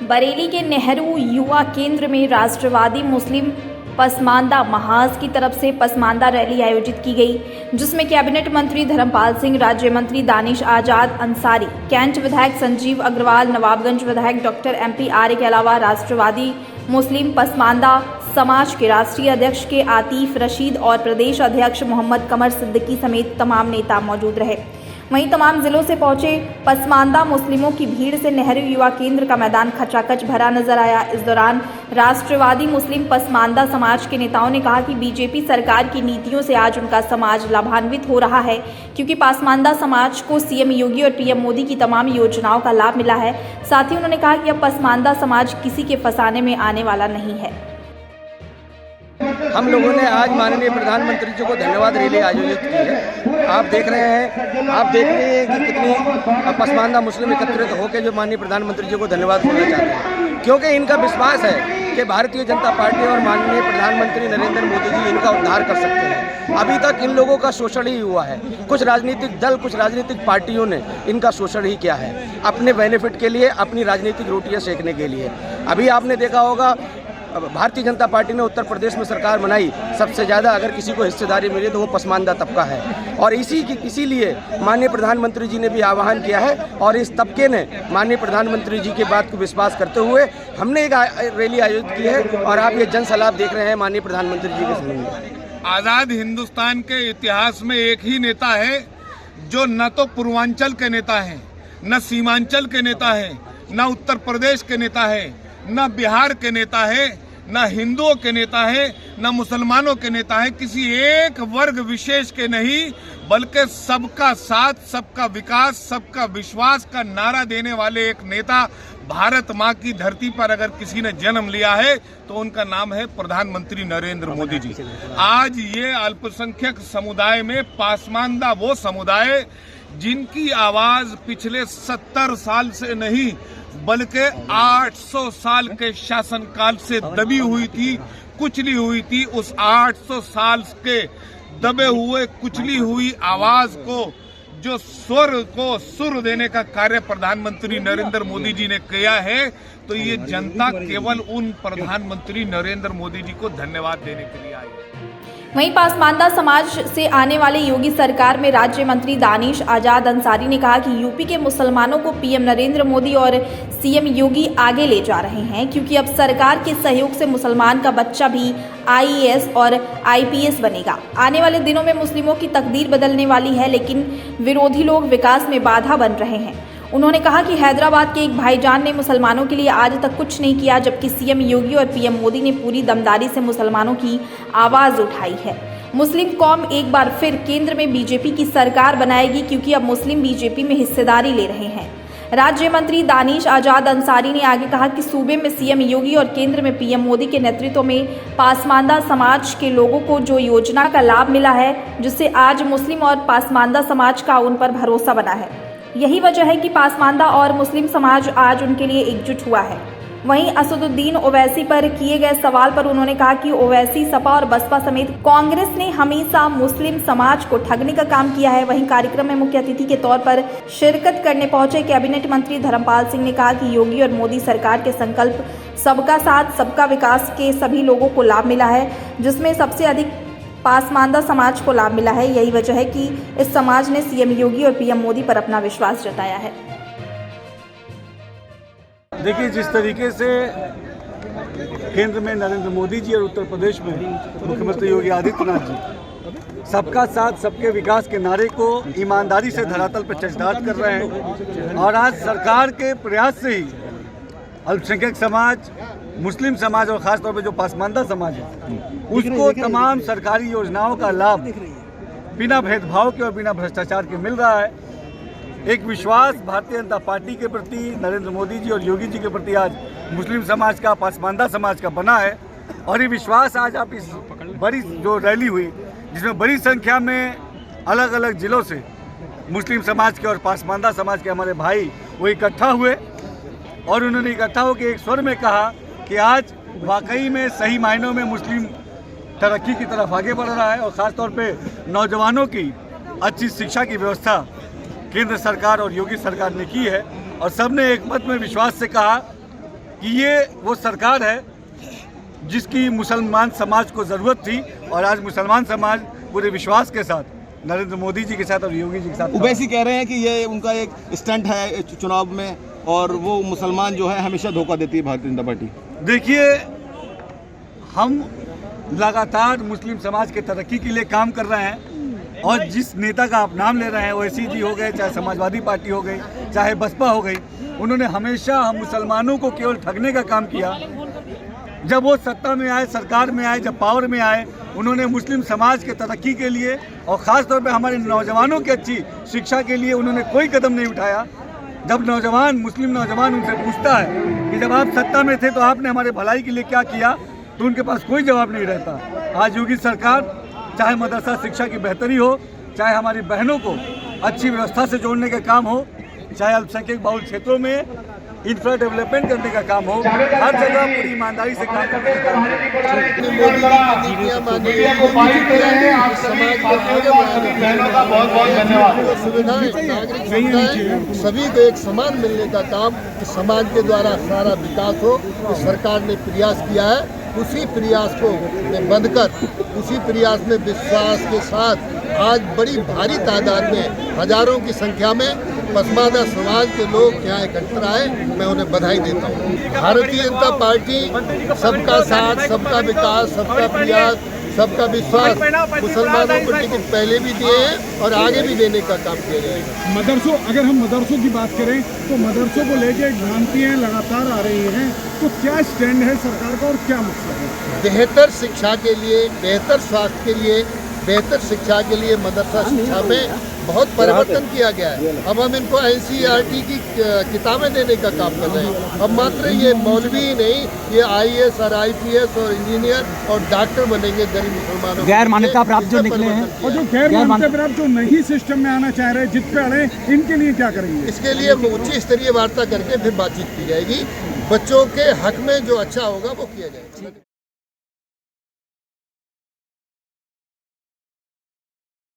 बरेली के नेहरू युवा केंद्र में राष्ट्रवादी मुस्लिम पसमानदा महाज की तरफ से पसमानदा रैली आयोजित की गई, जिसमें कैबिनेट मंत्री धर्मपाल सिंह, राज्य मंत्री दानिश आजाद अंसारी, कैंट विधायक संजीव अग्रवाल, नवाबगंज विधायक डॉक्टर MP आर्य के अलावा राष्ट्रवादी मुस्लिम पसमानदा समाज के राष्ट्रीय अध्यक्ष के आतिफ रशीद और प्रदेश अध्यक्ष मोहम्मद कमर सिद्दीकी समेत तमाम नेता मौजूद रहे। वहीं तमाम जिलों से पहुंचे पसमानदा मुस्लिमों की भीड़ से नेहरू युवा केंद्र का मैदान खचाखच भरा नजर आया। इस दौरान राष्ट्रवादी मुस्लिम पसमानदा समाज के नेताओं ने कहा कि बीजेपी सरकार की नीतियों से आज उनका समाज लाभान्वित हो रहा है, क्योंकि पसमानदा समाज को CM योगी और PM मोदी की तमाम योजनाओं का लाभ मिला है। साथ ही उन्होंने कहा कि अब पसमानदा समाज किसी के फंसाने में आने वाला नहीं है। हम लोगों ने आज माननीय प्रधानमंत्री जी को धन्यवाद रैली आयोजित की है। आप देख रहे हैं कि कितनी पसमानदा मुस्लिम एकत्रित होकर जो माननीय प्रधानमंत्री जी को धन्यवाद देना चाहते हैं, क्योंकि इनका विश्वास है कि भारतीय जनता पार्टी और माननीय प्रधानमंत्री नरेंद्र मोदी जी इनका उद्धार कर सकते हैं। अभी तक इन लोगों का शोषण ही हुआ है। कुछ राजनीतिक दल, कुछ राजनीतिक पार्टियों ने इनका शोषण ही किया है अपने बेनिफिट के लिए, अपनी राजनीतिक रोटियां सेकने के लिए। अभी आपने देखा होगा भारतीय जनता पार्टी ने उत्तर प्रदेश में सरकार बनाई, सबसे ज़्यादा अगर किसी को हिस्सेदारी मिली तो वो पसमानदा तबका है, और इसीलिए माननीय प्रधानमंत्री जी ने भी आह्वान किया है, और इस तबके ने माननीय प्रधानमंत्री जी की बात को विश्वास करते हुए हमने एक रैली आयोजित की है, और आप ये जन सलाह देख रहे हैं माननीय प्रधानमंत्री जी के संबंध। आज़ाद हिंदुस्तान के इतिहास में एक ही नेता है जो न तो पूर्वांचल के नेता हैं, न सीमांचल के नेता हैं, न उत्तर प्रदेश के नेता हैं, न बिहार के नेता है, न हिंदुओं के नेता है, न मुसलमानों के नेता है, किसी एक वर्ग विशेष के नहीं, बल्कि सबका साथ, सबका विकास, सबका विश्वास का नारा देने वाले एक नेता भारत माँ की धरती पर अगर किसी ने जन्म लिया है तो उनका नाम है प्रधानमंत्री नरेंद्र मोदी जी। आज ये अल्पसंख्यक समुदाय में पसमानदा वो समुदाय जिनकी आवाज पिछले 70 साल से नहीं बल्कि 800 साल के शासनकाल से दबी हुई थी, कुचली हुई थी, उस 800 साल के दबे हुए, कुचली हुई आवाज को, जो स्वर को सुर देने का कार्य प्रधानमंत्री नरेंद्र मोदी जी ने किया है, तो ये जनता केवल उन प्रधानमंत्री नरेंद्र मोदी जी को धन्यवाद देने के लिए आई है। वहीं पसमानदा समाज से आने वाले योगी सरकार में राज्य मंत्री दानिश आजाद अंसारी ने कहा कि यूपी के मुसलमानों को PM नरेंद्र मोदी और CM योगी आगे ले जा रहे हैं, क्योंकि अब सरकार के सहयोग से मुसलमान का बच्चा भी IAS और IPS बनेगा। आने वाले दिनों में मुस्लिमों की तकदीर बदलने वाली है, लेकिन विरोधी लोग विकास में बाधा बन रहे हैं। उन्होंने कहा कि हैदराबाद के एक भाईजान ने मुसलमानों के लिए आज तक कुछ नहीं किया, जबकि CM योगी और PM मोदी ने पूरी दमदारी से मुसलमानों की आवाज़ उठाई है। मुस्लिम कौम एक बार फिर केंद्र में BJP की सरकार बनाएगी, क्योंकि अब मुस्लिम BJP में हिस्सेदारी ले रहे हैं। राज्य मंत्री दानिश आजाद अंसारी ने आगे कहा कि सूबे में CM योगी और केंद्र में PM मोदी के नेतृत्व में पसमानदा समाज के लोगों को जो योजना का लाभ मिला है, जिससे आज मुस्लिम और पसमानदा समाज का उन पर भरोसा बना है। यही वजह है कि पसमानदा और मुस्लिम समाज आज उनके लिए एकजुट हुआ है। वहीं असदुद्दीन ओवैसी पर किए गए सवाल पर उन्होंने कहा कि ओवैसी, सपा और बसपा समेत कांग्रेस ने हमेशा मुस्लिम समाज को ठगने का काम किया है। वहीं कार्यक्रम में मुख्य अतिथि के तौर पर शिरकत करने पहुंचे कैबिनेट मंत्री धर्मपाल सिंह ने कहा कि योगी और मोदी सरकार के संकल्प सबका साथ, सबका विकास के सभी लोगों को लाभ मिला है, जिसमें सबसे अधिक पसमानदा समाज को लाभ मिला है। यही वजह है कि इस समाज ने CM योगी और PM मोदी पर अपना विश्वास जताया है। देखिए, जिस तरीके से केंद्र में नरेंद्र मोदी जी और उत्तर प्रदेश में मुख्यमंत्री योगी आदित्यनाथ जी सबका साथ, सबके विकास के नारे को ईमानदारी से धरातल पर चरितार्थ कर रहे हैं, और आज सरकार के प्रयास से ही अल्पसंख्यक समाज, मुस्लिम समाज और ख़ासतौर पर जो पसमानदा समाज है उसको तमाम सरकारी योजनाओं का लाभ बिना भेदभाव के और बिना भ्रष्टाचार के मिल रहा है। एक विश्वास भारतीय जनता पार्टी के प्रति, नरेंद्र मोदी जी और योगी जी के प्रति आज मुस्लिम समाज का, पसमानदा समाज का बना है, और ये विश्वास आज आप इस बड़ी जो रैली हुई, जिसमें बड़ी संख्या में अलग अलग जिलों से मुस्लिम समाज के और पसमानदा समाज के हमारे भाई वो इकट्ठा हुए, और उन्होंने इकट्ठा होकर एक स्वर में कहा कि आज वाकई में सही मायनों में मुस्लिम तरक्की की तरफ आगे बढ़ रहा है, और ख़ासतौर पे नौजवानों की अच्छी शिक्षा की व्यवस्था केंद्र सरकार और योगी सरकार ने की है। और सबने एक मत में विश्वास से कहा कि ये वो सरकार है जिसकी मुसलमान समाज को ज़रूरत थी और आज मुसलमान समाज पूरे विश्वास के साथ नरेंद्र मोदी जी के साथ और योगी जी के साथ। ओवैसी कह रहे हैं कि ये उनका एक स्टंट है चुनाव में और वो मुसलमान जो है हमेशा धोखा देती है भारतीय जनता पार्टी। देखिए, हम लगातार मुस्लिम समाज के तरक्की के लिए काम कर रहे हैं और जिस नेता का आप नाम ले रहे हैं, ओवैसी जी हो गए, चाहे समाजवादी पार्टी हो गई, चाहे बसपा हो गई, उन्होंने हमेशा हम मुसलमानों को केवल ठगने का काम किया। जब वो सत्ता में आए, सरकार में आए, जब पावर में आए, उन्होंने मुस्लिम समाज के तरक्की के लिए और ख़ास तौर पे हमारे नौजवानों की अच्छी शिक्षा के लिए उन्होंने कोई कदम नहीं उठाया। जब मुस्लिम नौजवान उनसे पूछता है कि जब आप सत्ता में थे तो आपने हमारे भलाई के लिए क्या किया, तो उनके पास कोई जवाब नहीं रहता। आज योगी सरकार चाहे मदरसा शिक्षा की बेहतरी हो, चाहे हमारी बहनों को अच्छी व्यवस्था से जोड़ने का काम हो, चाहे अल्पसंख्यक बहुल क्षेत्रों में इंफ्रा डेवलपमेंट करने का काम हो, हर जगह पूरी ईमानदारी से काम करने का काम सुविधाएं सभी को एक समान मिलने का काम इस समाज के द्वारा सारा विकास हो, इस सरकार ने प्रयास किया है। उसी प्रयास को बंधकर, उसी प्रयास में विश्वास के साथ आज बड़ी भारी तादाद में, हजारों की संख्या में पसमानदा समाज के लोग यहाँ इकट्ठा आए। मैं उन्हें बधाई देता हूँ। भारतीय जनता पार्टी सबका साथ, सबका विकास, सबका प्रयास, सबका विश्वास, मुसलमानों को टिकट पहले भी दिए हैं और आगे भी देने का काम किया जाएगा। मदरसों, अगर हम मदरसों की बात करें तो मदरसों को लेकर भ्रांतियाँ लगातार आ रही हैं, तो क्या स्टैंड है सरकार का और क्या मकसद है? बेहतर शिक्षा के लिए, बेहतर स्वास्थ्य के लिए, बेहतर शिक्षा के लिए मदरसा शिक्षा में बहुत परिवर्तन किया गया है। अब हम इनको NCERT की किताबें देने का काम कर रहे हैं। अब मात्र ये मौलवी ही नहीं, ये IAS और IPS और इंजीनियर और डॉक्टर बनेंगे गरीब मुसलमानों। गैर मान्यता प्राप्त जो निकले हैं और जो गैर मान्यता प्राप्त जो नहीं सिस्टम में आना चाह रहे, जित पे अड़े, इनके लिए क्या करेंगे? इसके लिए उच्च स्तरीय वार्ता करके फिर बातचीत की जाएगी। बच्चों के हक में जो अच्छा होगा वो किया जाएगा।